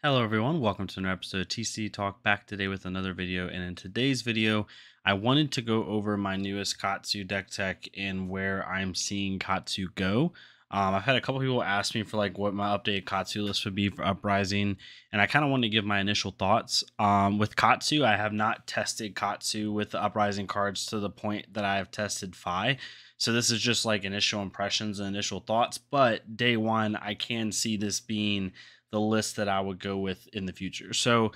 Hello everyone, welcome to another episode of TCG Talk, back today with another video. And in today's video, I wanted to go over my newest Katsu deck tech and where I'm seeing Katsu go. I've had a couple people ask me for like what my updated Katsu list would be for Uprising, and I kind of wanted to give my initial thoughts. With Katsu, I have not tested Katsu with the Uprising cards to the point that I have tested Phi. So this is just like initial impressions and initial thoughts, but day one, I can see this being the list that I would go with in the future. So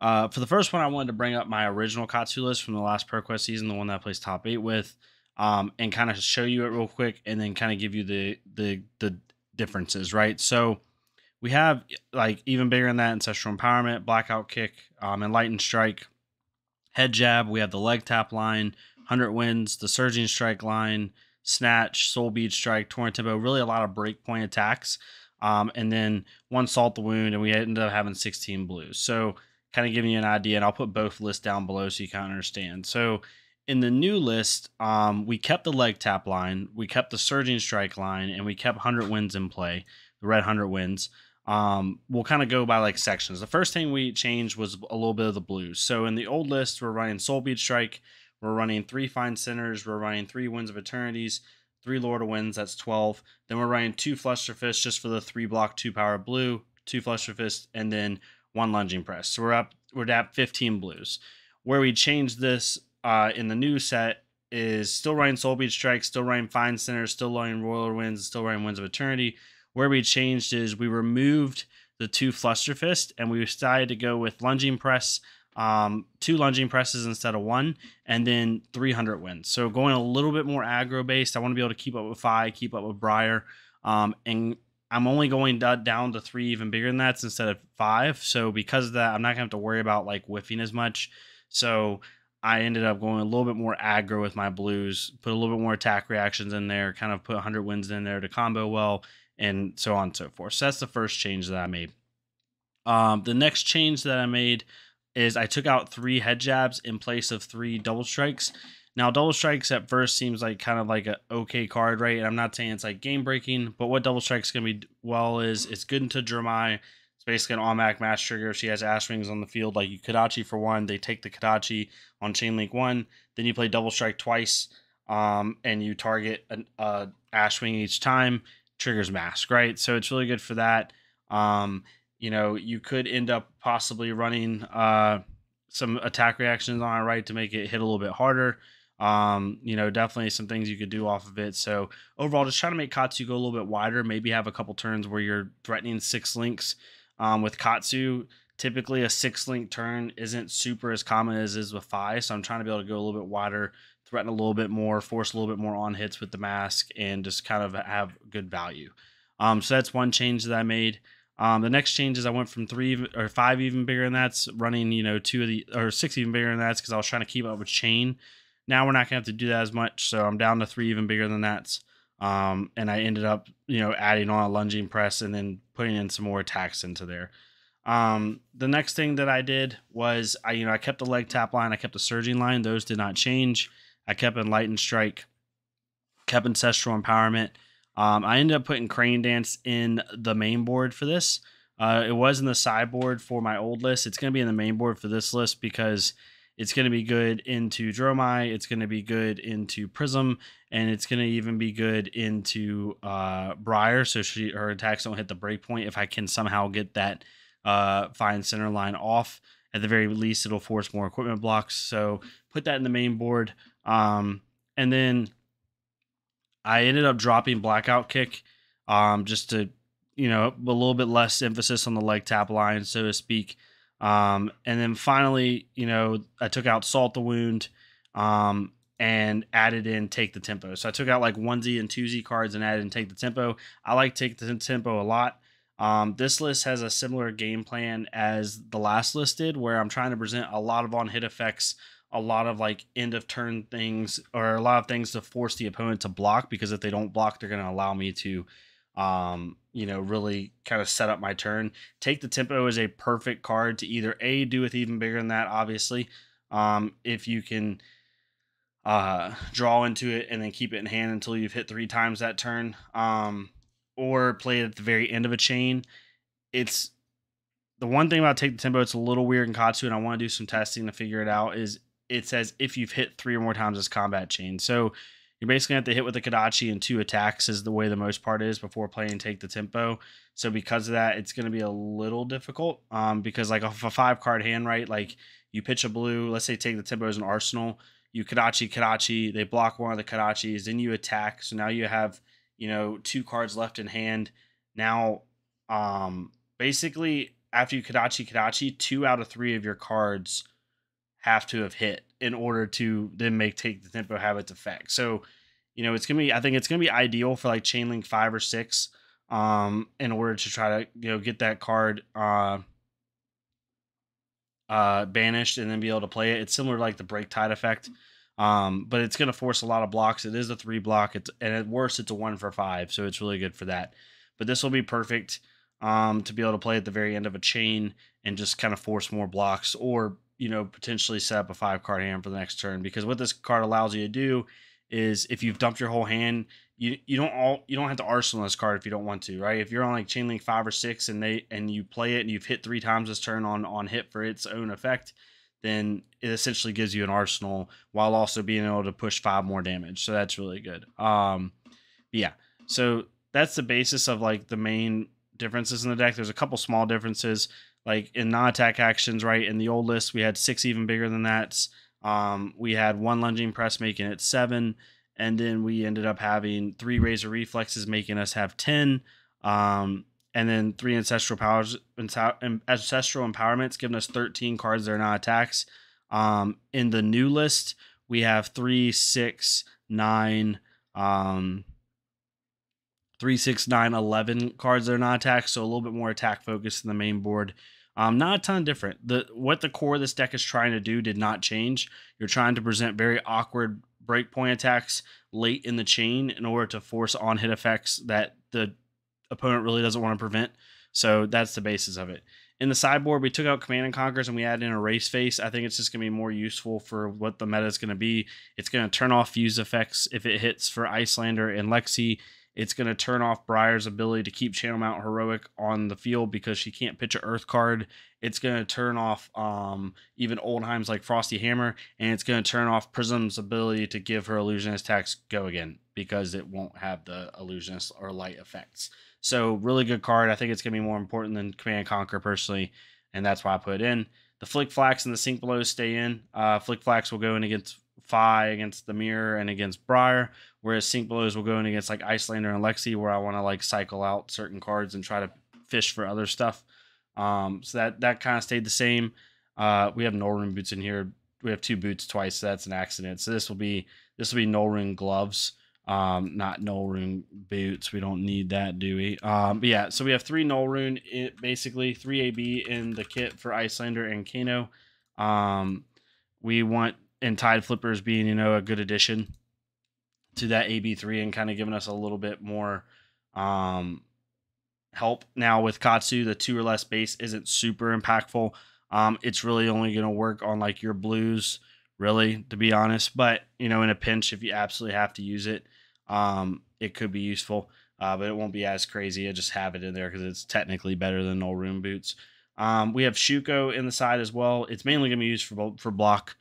for the first one, I wanted to bring up my original Katsu list from the last ProQuest season, the one that I placed top 8 with, and kind of show you it real quick, and then kind of give you the differences, right? So we have like even bigger than that: Ancestral Empowerment, Blackout Kick, Enlightened Strike, Head Jab. We have the Leg Tap line, 100 Wins, the Surging Strike line, Snatch, Soul Bead Strike, Torrent Tempo. Really a lot of breakpoint attacks. And then one Salt the Wound, and we ended up having 16 blues. So kind of giving you an idea, and I'll put both lists down below so you kind of understand. So in the new list, we kept the Leg Tap line, we kept the Surging Strike line, and we kept 100 Wins in play, the red 100 Wins. We'll kind of go by like sections. The first thing we changed was a little bit of the blues. So in the old list, we're running Soul Bead Strike, we're running 3 Fine Centers, we're running 3 Winds of Eternities, 3 Lord of Winds, that's 12. Then we're running 2 Fluster Fists just for the 3 block, 2 power blue, 2 Fluster Fists, and then 1 Lunging Press. So we're at 15 blues. Where we changed this in the new set is still running Soul Bead Strike, still running Fine Centers, still running Royal Winds, still running Winds of Eternity. Where we changed is we removed the 2 Fluster Fist, and we decided to go with Lunging Press, 2 Lunging Presses instead of 1, and then 300 Wins. So going a little bit more aggro based. I want to be able to keep up with Phi, keep up with Briar, and I'm only going down to 3 even bigger than that instead of 5. So because of that, I'm not gonna have to worry about like whiffing as much. So I ended up going a little bit more aggro with my blues, put a little bit more attack reactions in there, kind of put 100 Wins in there to combo well, and so on and so forth. So that's the first change that I made. The next change that I made is I took out 3 head jabs in place of 3 double strikes. Now, double strikes at first seems like kind of like an okay card, right? And I'm not saying it's like game breaking, but what double strikes gonna be well is it's good into Dramai. It's basically an automatic match trigger. If she has Ash Wings on the field, like you Kadachi for 1, they take the Kadachi on Chain Link 1, then you play double strike twice, and you target an Ash Wing each time, triggers Mask, right? So it's really good for that. You could end up possibly running some attack reactions on it, right, to make it hit a little bit harder. Definitely some things you could do off of it. So overall, just trying to make Katsu go a little bit wider. Maybe have a couple turns where you're threatening 6 links. With Katsu, typically a 6-link turn isn't super as common as is with Phi. So I'm trying to be able to go a little bit wider, threaten a little bit more, force a little bit more on hits with the mask, and just kind of have good value. So that's one change that I made. The next change is I went from 3 or 5 even bigger than that's running, 2 of the or 6 even bigger than that's because I was trying to keep up with Chain. Now we're not gonna have to do that as much, so I'm down to 3 even bigger than that's. And I ended up, adding on a Lunging Press and then putting in some more attacks into there. The next thing that I did was I kept the Leg Tap line, I kept the Surging line, those did not change. I kept Enlightened Strike, kept Ancestral Empowerment. I ended up putting Crane Dance in the main board for this. It was in the sideboard for my old list. It's going to be in the main board for this list because it's going to be good into Dromai. It's going to be good into Prism, and it's going to even be good into Briar. So her attacks don't hit the breakpoint. If I can somehow get that Fine Center line off, at the very least, it'll force more equipment blocks. So put that in the main board. And then I ended up dropping Blackout Kick, just to, a little bit less emphasis on the Leg Tap line, so to speak. And then finally, I took out Salt the Wound, and added in Take the Tempo. So I took out like 1Z and 2Z cards and added in Take the Tempo. I like Take the Tempo a lot. This list has a similar game plan as the last list did, where I'm trying to present a lot of on-hit effects, a lot of like end of turn things, or a lot of things to force the opponent to block, because if they don't block, they're going to allow me to, really kind of set up my turn. Take the Tempo is a perfect card to either A, do with even bigger than that, obviously, if you can draw into it and then keep it in hand until you've hit 3 times that turn, or play it at the very end of a chain. It's the one thing about Take the Tempo, it's a little weird in Katsu, and I want to do some testing to figure it out, is it says if you've hit 3 or more times as combat chain. So you basically have to hit with the Kadachi and 2 attacks is the way the most part is before playing Take the Tempo. So because of that, it's going to be a little difficult because like off a 5-card hand, right, like you pitch a blue, let's say Take the Tempo as an arsenal, you Kadachi, they block one of the Kadachis, then you attack. So now you have, 2 cards left in hand. Now, basically, after you Kadachi, 2 out of 3 of your cards have to have hit in order to then make Take the Tempo have its effect. So, it's gonna be, I think it's gonna be ideal for like Chain Link 5 or 6, in order to try to get that card banished and then be able to play it. It's similar to like the Break Tide effect. But it's going to force a lot of blocks. It is a 3 block. And at worst, it's a 1 for 5. So it's really good for that. But this will be perfect to be able to play at the very end of a chain and just kind of force more blocks, or, potentially set up a 5-card hand for the next turn. Because what this card allows you to do is if you've dumped your whole hand, you don't have to arsenal this card if you don't want to, right? If you're on like Chain Link 5 or 6 and you play it and you've hit 3 times this turn on hit for its own effect, then it essentially gives you an arsenal while also being able to push 5 more damage. So that's really good. Yeah. So that's the basis of like the main differences in the deck. There's a couple small differences, like in non-attack actions, right? In the old list, we had 6 even bigger than that. We had 1 lunging press making it 7, and then we ended up having 3 razor reflexes making us have 10. And then 3 ancestral powers, ancestral empowerments, giving us 13 cards that are not attacks. In the new list, we have 3, 6, 9, 3, 6, 9, 11 cards that are not attacks, so a little bit more attack focused in the main board. Not a ton different. What the core of this deck is trying to do did not change. You're trying to present very awkward breakpoint attacks late in the chain in order to force on-hit effects that the opponent really doesn't want to prevent. So that's the basis of it. In the sideboard, we took out Command and Conquers and we added in a Race Face. I think it's just going to be more useful for what the meta is going to be. It's going to turn off fuse effects if it hits for Icelander and Lexi. It's going to turn off Briar's ability to keep Channel Mount Heroic on the field because she can't pitch an Earth card. It's going to turn off even Oldheim's like Frosty Hammer, and it's going to turn off Prism's ability to give her Illusionist attacks go again because it won't have the Illusionist or Light effects. So really good card. I think it's going to be more important than Command and Conquer personally, and that's why I put it in. The Flick Flax and the Sink Blows stay in. Flick Flax will go in against Fi, against the Mirror, and against Briar, whereas Sink Blows will go in against like Icelander and Lexi, where I want to like cycle out certain cards and try to fish for other stuff. So that kind of stayed the same. We have Null boots in here. We have 2 boots twice, so that's an accident. So this will be Null gloves, not Null boots. We don't need that, do we? But yeah, so we have 3 Null basically 3 AB in the kit for Icelander and Kano. We want, and Tide Flippers being, a good addition to that AB3 and kind of giving us a little bit more help. Now with Katsu, the 2 or less base isn't super impactful. It's really only going to work on like your blues, really, to be honest. But, in a pinch, if you absolutely have to use it, it could be useful. But it won't be as crazy. I just have it in there because it's technically better than Null Rune boots. We have Shuko in the side as well. It's mainly going to be used for block.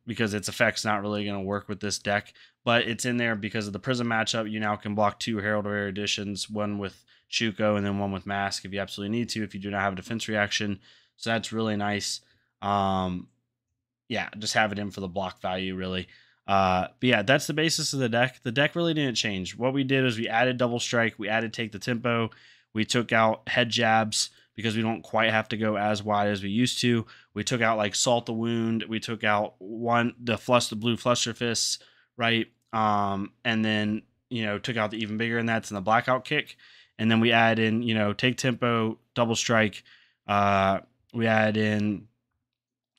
Because its effect's not really going to work with this deck, but it's in there because of the Prism matchup. You now can block 2 Herald of Rare Editions, one with Shuko and then one with Mask if you absolutely need to, if you do not have a defense reaction. So that's really nice. Yeah, just have it in for the block value, really. But yeah, that's the basis of the deck. The deck really didn't change. What we did is we added Double Strike, we added Take the Tempo, we took out Head Jabs because we don't quite have to go as wide as we used to. We took out like Salt the Wound. We took out the blue Fluster Fists, right? And then, took out the even bigger, and that's in the Blackout Kick. And then we add in, Take Tempo, Double Strike. We add in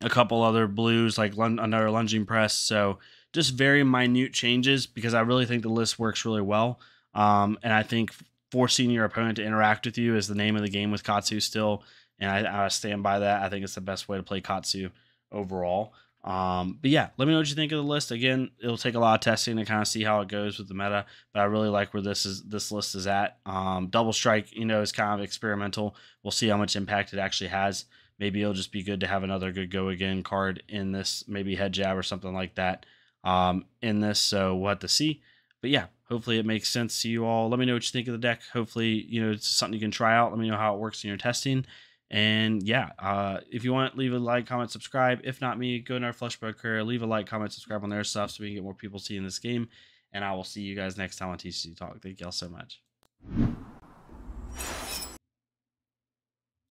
a couple other blues, like another Lunging Press. So just very minute changes because I really think the list works really well. And I think forcing your opponent to interact with you is the name of the game with Katsu still, and I stand by that. I think it's the best way to play Katsu overall. But yeah, let me know what you think of the list. Again, it'll take a lot of testing to kind of see how it goes with the meta, but I really like where this list is at. Double strike, is kind of experimental. We'll see how much impact it actually has. Maybe it'll just be good to have another good go again card in this, maybe head jab or something like that in this. So we'll have to see. But yeah, hopefully it makes sense to you all. Let me know what you think of the deck. Hopefully, it's something you can try out. Let me know how it works in your testing. And yeah, if you want, leave a like, comment, subscribe. If not me, go to our Fleshbug career, leave a like, comment, subscribe on their stuff so we can get more people seeing this game. And I will see you guys next time on TCG Talk. Thank y'all so much.